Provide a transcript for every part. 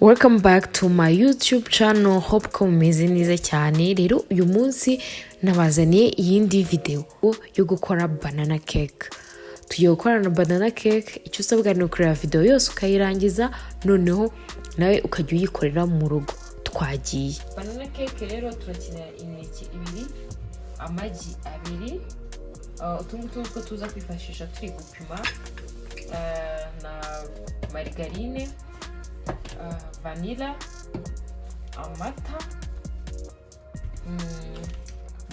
Welcome back to my YouTube channel. Hope ko mumeze neza cyane. Rero uyu munsi nabazaniye iyindi video yo gukora banana cake. Tugiye gukorana banana cake. Icyo usabwa ni ukureba video yose ukayirangiza, noneho nawe ukajya uyikorera mu rugo. Twagiye. Banana cake rero turakenera imineke ibiri, amagi abiri, utungutu two tuza kwifashisha turi gupima, na margarine, vanilla, amata,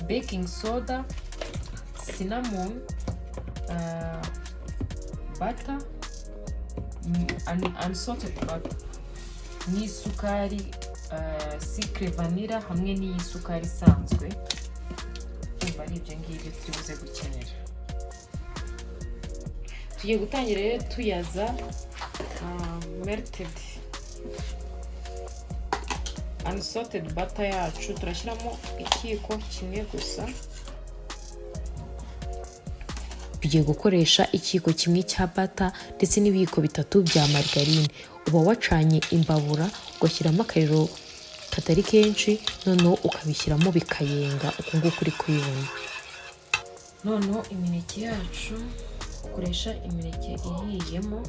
baking soda, cinnamon, butter, unsalted butter, n'isukari, secret vanilla hamwe n'isukari isanzwe. Umva ari ibyo ngibyo tubuze gukenera. Tugiye gutangira rero tuyaza melted unsalted butter yacu. Turashyiramo ikiyiko kimwe gusa. Tugiye gukoresha ikiyiko kimwe cya butter ndetse n'ibiyiko bitatu bya margarine. Uba wacanye imbabura ugashyiramo akariro katari kenshi, noneho ukabishyiramo bikayenga uko nguko uri kubibona. Noneho imineke yacu ukoresha imineke ihiyemo.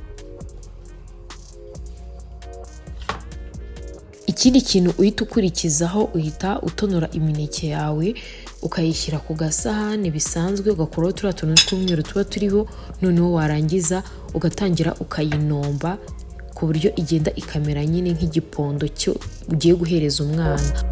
Ikindi kintu uhita ukurikizaho, uhita utonora imineke yawe ukayishyira ku gasahani bisanzwe, ugakuraho turiya tuntu tw'umweru tuba turiho, noneho warangiza ugatangira ukayinomba ku buryo igenda ikamera nyine nk'igipondo cyo ugiye guhereza umwana.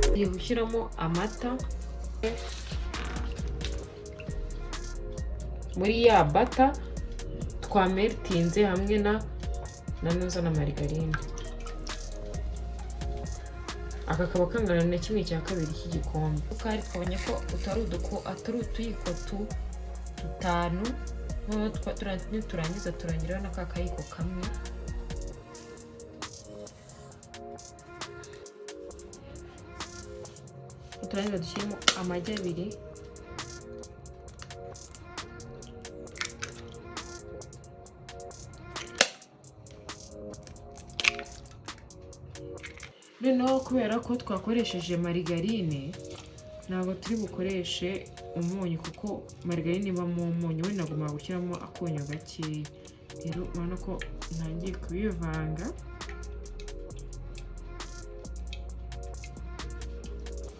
Tugiye gushyiramo amata muri ya bata twameltinze hamwe na margarine. Aka kaba kangana na 1/2 cy'igikombe. Ukari twabonye ko atari utuyiko dutanu, turangiza turangira na kakayiko kamwe. Turangiza dushyiramo amagi abiri, noneho kubera ko twakoresheje margarine ntabwo turi bukoreshe umunyu, kuko margarine iba mu munyu, we nagomba gushyiramo akunyu gakeya. Rero urabona ko ntangiye kubivanga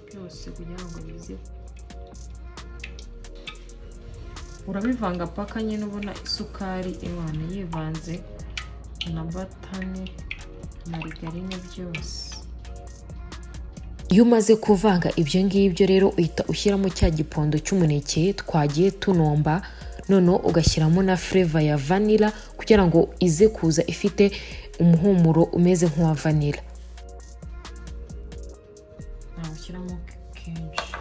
byose kugira ngo bize. Urabivanga paka nyine ubona isukari imana yivanze na batane margarine byose. Iyo umaze kuvanga ibyo ngibyo rero uhita ushyiramo cya gipondo cy'umuneke twagiye tunomba, noneho ugashyiramo na flavor ya vanilla kugira ngo ize kuza ifite umuhumuro umeze nk'uwa vanilla. Ushyiramo kenshi,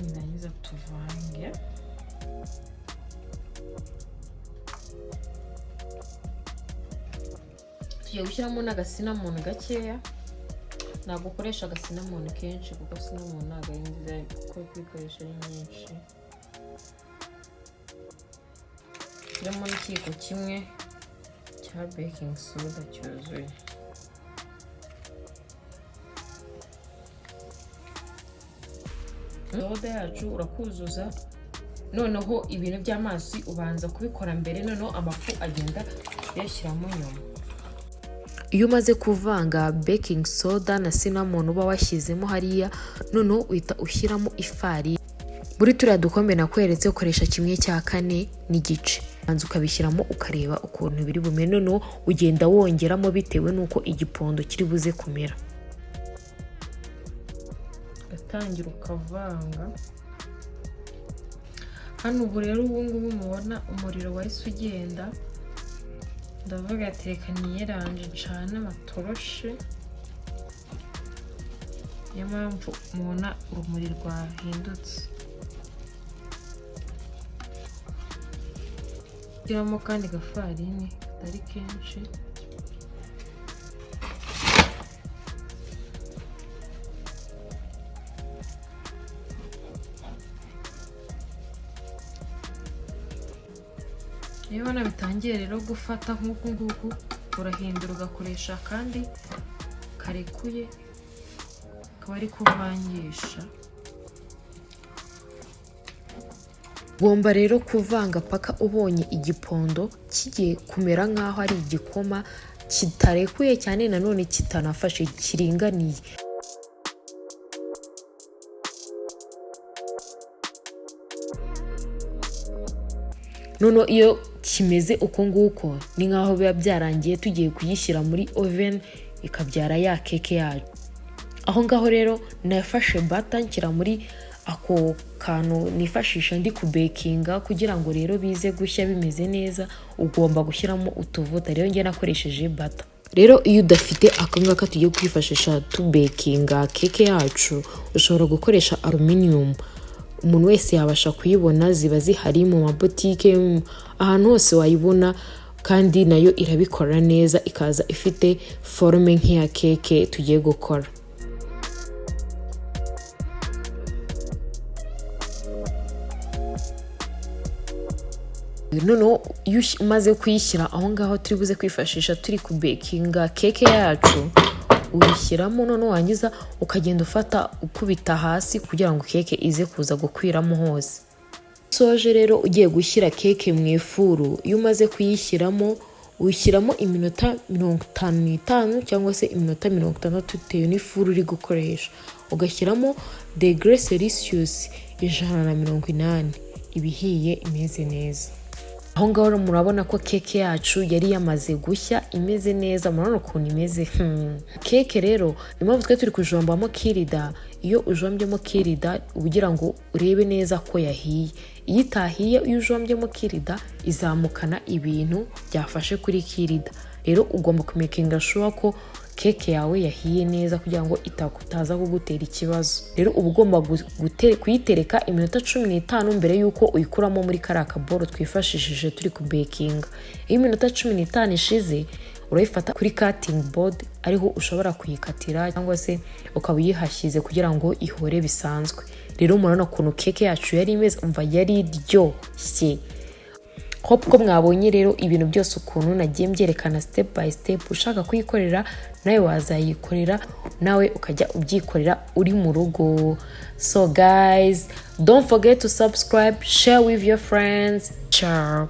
nirangiza tuvange. Tugiye gushyiramo n'agasinamoni gakeya. Ntabwo ukoresha agasinamoni kenshi kuko sinamoni ntabwo ari nziza kuko kuyikoresha ari nyinshi. Shyiramo n'ikiyiko kimwe cya baking soda cyuzuye. Soda yacu urakuzuza, noneho ibintu by'amazi ubanza kubikora mbere, noneho amafu agenda yashyiramo nyuma. Iyo umaze kuvanga baking soda na cinnamon uba washyizemo hariya, noneho uhita ushyiramo ifarini. Muri turiya dukombe nakweretse ukoresha 1/4 n'igice. Banza ukabishyiramo ukareba ukuntu biri bumere, noneho ugenda wongeramo bitewe n'uko igipondo kiri buze kumera. Ugatangira ukavanga. Hano ubu rero ubungubu mubona umuriro wahise ugenda. ndavuga ati reka niyeranje ncane amatoroshi niyo mpamvu mubona urumuri rwahindutse. Shyiramo kandi gafarini katari kenshi. Iyo ubona bitangiye rero gufata nk'uku nguku, urahindura ugakoresha kandi karekuye, akaba ari kuvangisha. Ugomba rero kuvanga paka ubonye igipondo kigiye kumera nk'aho ari igikoma, kitarekuye cyane nanone kitanafashe, kiringaniye. Noneho iyo kimeze uko nguko ni nk'aho biba byarangiye tugiye kuyishyira muri oven ikabyara ya keke yacu. Aho ngaho rero nafashe bata nshyira muri ako kantu nifashisha ndi kubekinga kugira ngo rero bize gushya bimeze neza. Ugomba gushyiramo utuvuta, rero njye nakoresheje bata. Rero iyo udafite aka ngaka tugiye kwifashisha tubekinga keke yacu, ushobora gukoresha aluminium. Umuntu wese yabasha kuyibona, ziba zihari mu mabotike, ahantu hose wayibona, kandi nayo irabikora neza, ikaza ifite forme nk'iya keke tugiye gukora. Noneho iyo umaze kuyishyira aho ngaho turi buze kwifashisha turi kubekinga keke yacu, uyishyiramo. Noneho wangiza ukagenda ufata ukubita hasi kugira ngo keke ize kuza gukwiramo hose. Soje rero ugiye gushyira keke mu ifuru, iyo umaze kuyishyiramo uyishyiramo iminota 55 cyangwa se iminota 60 bitewe n'ifuru uri gukoresha. Ugashyiramo degree Celsius 180, ibihiye imeze neza. Aho ngaho murabona ko keke yacu yari yamaze gushya imeze neza. Murabona ukuntu imeze. Keke rero impamvu twe turi kujombamo kirida, iyo ujombyemo kirida ugira ngo urebe neza ko yahiye. Iyo itahiye, iyo ujombyemo kirida izamukana ibintu byafashe kuri kirida. Rero ugomba kumekinga sure ko keke yawe yahiye neza kugira ngo itakutaza kugutera ikibazo. Rero uba ugomba kuyitereka iminota 15 mbere yuko uyikuramo muri kariya kaboro twifashishije turi kubekinga. Iyo iminota 15 ishize, urayifata kuri cutting board, ariho ushobora kuyikatira cyangwa se ukaba uyihashyize kugira ngo ihore bisanzwe. Rero murabona ukuntu keke yacu yari imeze, umva yari iryoshye. Hope ko mwabonye rero ibintu byose ukuntu nagiye mbyerekana step by step. Ushaka kuyikorera nawe wazayikorera, nawe ukajya ubyikorera uri mu rugo. So guys, don't forget to subscribe, share with your friends. Ciao.